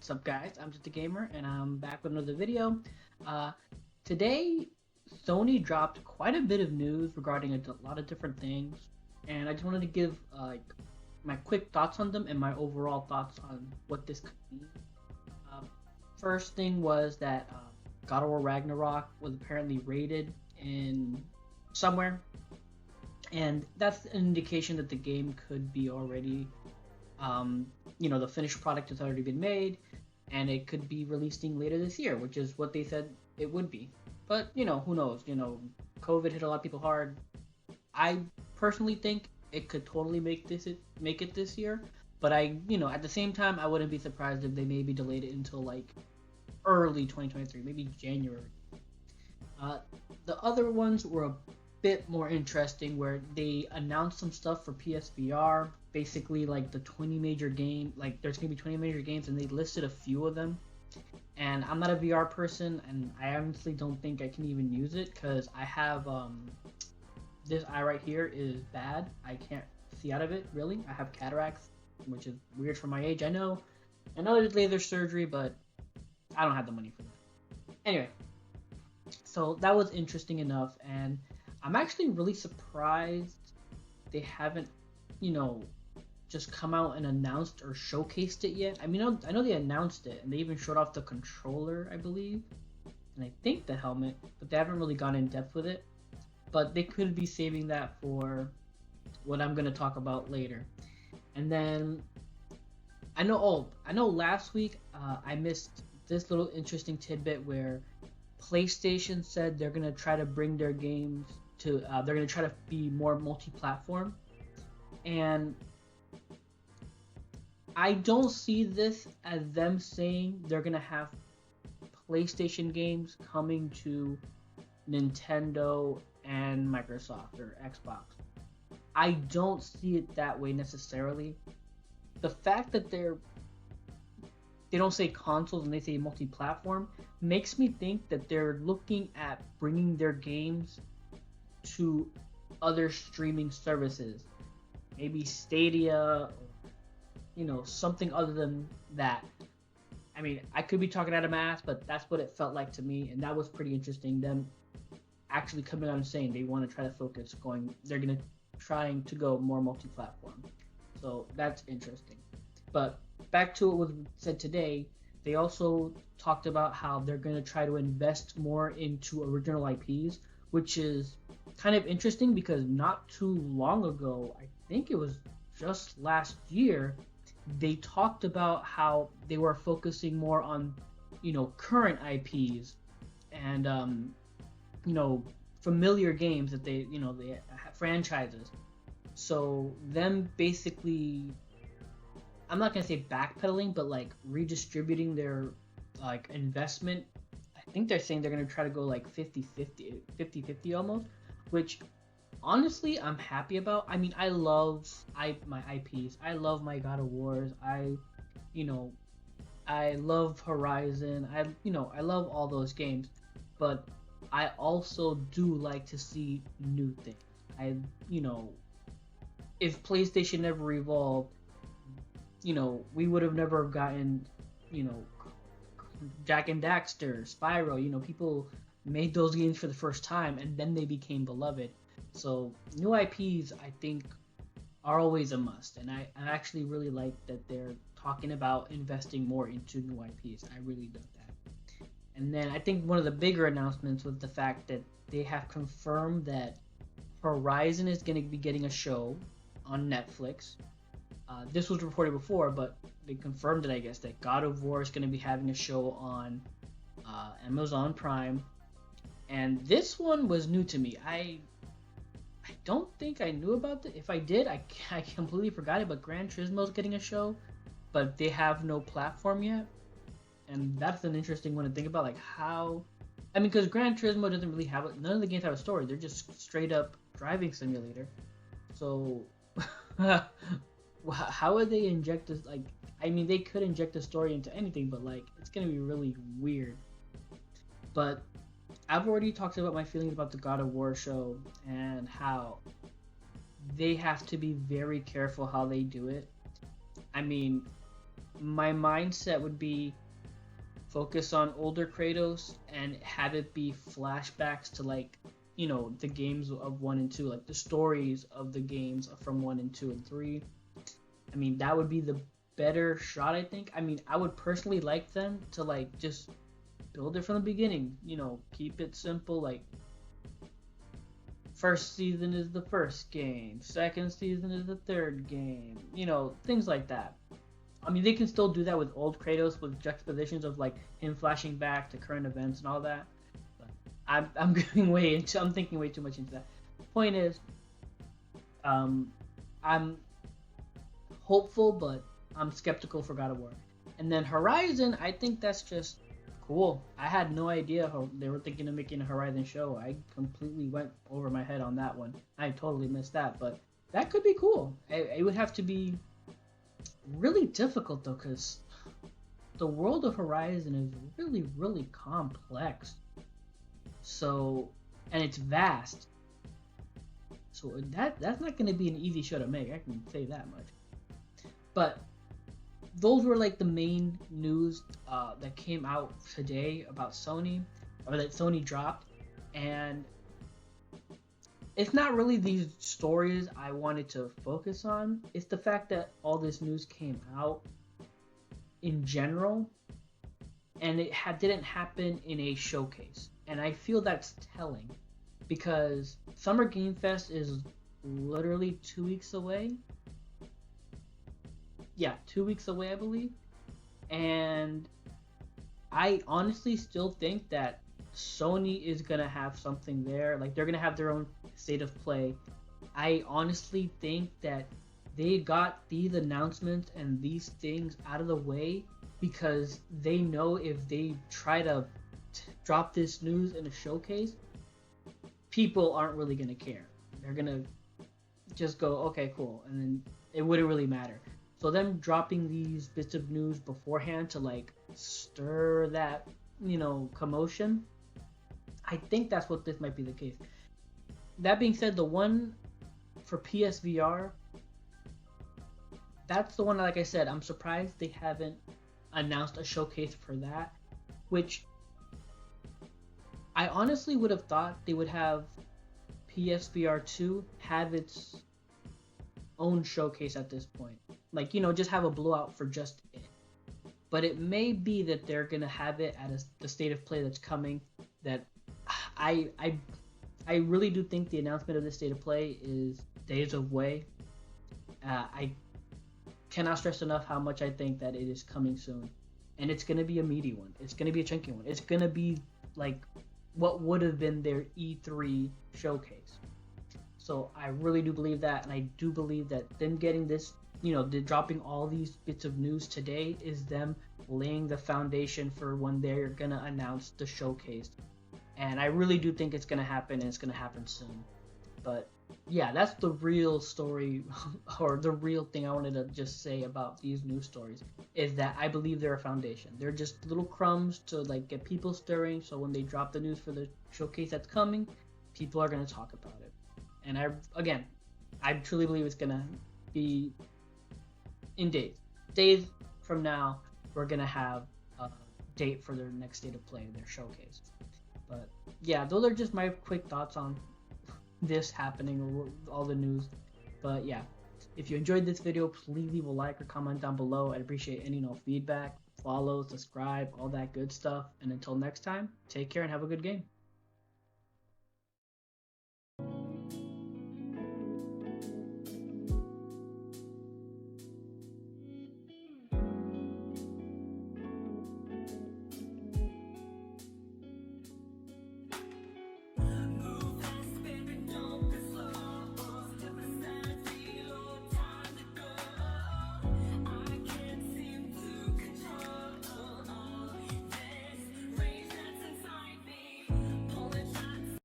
What's up, guys? I'm just a gamer, and I'm back with another video. Uh, Today, Sony dropped quite a bit of news regarding a lot of different things, and I just wanted to give my quick thoughts on them and my overall thoughts on what this could be. Um, First thing was that God of War Ragnarok was apparently rated in somewhere, and that's an indication that the game could be already the finished product has already been made, and it could be releasing later this year, which is what they said it would be. But who knows? COVID hit a lot of people hard. I personally think it could totally make it this year. But at the same time, I wouldn't be surprised if they maybe delayed it until like early 2023, maybe January. Uh, the other ones were a bit more interesting, where they announced some stuff for PSVR. Basically, like the 20 major game, like there's gonna be 20 major games, and they listed a few of them. And I'm not a VR person, and I honestly don't think I can even use it because I have this eye right here is bad. I can't see out of it really. I have cataracts, which is weird for my age. I know there's laser surgery, but I don't have the money for that. Anyway, so that was interesting enough, and I'm actually really surprised they haven't, just come out and announced or showcased it yet. I mean, I know they announced it, and they even showed off the controller, I believe, and I think the helmet, but they haven't really gone in depth with it. But they could be saving that for what I'm gonna talk about later. And then I know last week I missed this little interesting tidbit where PlayStation said they're gonna try to bring their games to they're gonna try to be more multi-platform, and I don't see this as them saying they're gonna have PlayStation games coming to Nintendo and Microsoft or Xbox. I don't see it that way necessarily. The fact that they don't say consoles and they say multi-platform makes me think that they're looking at bringing their games to other streaming services, maybe Stadia, something other than that. I mean, I could be talking out of my ass, but that's what it felt like to me, and that was pretty interesting. Them actually coming out and saying they want to try to focus, they're gonna trying to go more multi-platform. So that's interesting. But back to what was said today, they also talked about how they're gonna try to invest more into original IPs, which is kind of interesting because not too long ago, I think it was just last year, they talked about how they were focusing more on, current IPs and familiar games that they have franchises. So them basically, I'm not gonna say backpedaling, but like redistributing their like investment. I think they're saying they're gonna try to go like 50-50 almost, which honestly I'm happy about. I mean, I love my IPs. I love my God of Wars. You know I love Horizon. I love all those games, but I also do like to see new things. I you know if PlayStation never evolved, we would have never gotten, you know, Jack and Daxter, Spyro. People made those games for the first time, and then they became beloved. So new IPs, I think, are always a must, and I actually really like that they're talking about investing more into new IPs. I really love that. And then I think one of the bigger announcements was the fact that they have confirmed that Horizon is going to be getting a show on Netflix. This was reported before, but they confirmed it, I guess, that God of War is going to be having a show on Amazon Prime. And this one was new to me. I don't think I knew about it. If I did, I completely forgot it. But Gran Turismo is getting a show, but they have no platform yet. And that's an interesting one to think about. Like how, I mean, because Gran Turismo doesn't really have none of the games have a story. They're just straight up driving simulator. So how would they inject this? Like, I mean, they could inject a story into anything, but like it's gonna be really weird. But I've already talked about my feelings about the God of War show and how they have to be very careful how they do it. I mean, my mindset would be focus on older Kratos and have it be flashbacks to like, you know, the games of 1 and 2, like the stories of the games from 1 and 2 and 3. I mean, that would be the better shot, I think. I mean, I would personally like them to like just build it from the beginning, you know, keep it simple, like first season is the first game, second season is the third game, you know, things like that. I mean, they can still do that with old Kratos with juxtapositions of like him flashing back to current events and all that. But I'm going way into, I'm thinking way too much into that. Point is, I'm hopeful, but I'm skeptical for God of War. And then Horizon, I think that's just cool. I had no idea how they were thinking of making a Horizon show. I completely went over my head on that one. I totally missed that, but that could be cool. It would have to be really difficult though, because the world of Horizon is really, really complex. So, and it's vast. So that's not going to be an easy show to make. I can say that much. But those were like the main news that came out today about Sony, or that Sony dropped. And it's not really these stories I wanted to focus on. It's the fact that all this news came out in general, and it didn't happen in a showcase. And I feel that's telling, because Summer Game Fest is literally 2 weeks away. Yeah, 2 weeks away, I believe. And I honestly still think that Sony is gonna have something there. Like, they're gonna have their own state of play. I honestly think that they got these announcements and these things out of the way because they know if they try to drop this news in a showcase, people aren't really gonna care. They're gonna just go, okay, cool, and then it wouldn't really matter. So them dropping these bits of news beforehand to like stir that, you know, commotion, I think that's what this might be the case. That being said, the one for PSVR, that's the one, like I said, I'm surprised they haven't announced a showcase for that, which I honestly would have thought they would have PSVR 2 have its own showcase at this point. Like, you know, just have a blowout for just it. But it may be that they're going to have it at the state of play that's coming. That I really do think the announcement of this state of play is days away. I cannot stress enough how much I think that it is coming soon. And it's going to be a meaty one. It's going to be a chunky one. It's going to be like what would have been their E3 showcase. So I really do believe that, and I do believe that them getting this, you know, dropping all these bits of news today is them laying the foundation for when they're gonna announce the showcase. And I really do think it's gonna happen, and it's gonna happen soon. But yeah, that's the real story, or the real thing I wanted to just say about these news stories, is that I believe they're a foundation. They're just little crumbs to like get people stirring, so when they drop the news for the showcase that's coming, people are gonna talk about it. And I truly believe it's gonna be in days from now. We're gonna have a date for their next state of play, their showcase. But yeah, those are just my quick thoughts on this happening, or all the news. But yeah, if you enjoyed this video, please leave a like or comment down below. I'd appreciate any feedback, follow, subscribe, all that good stuff. And until next time, take care and have a good game.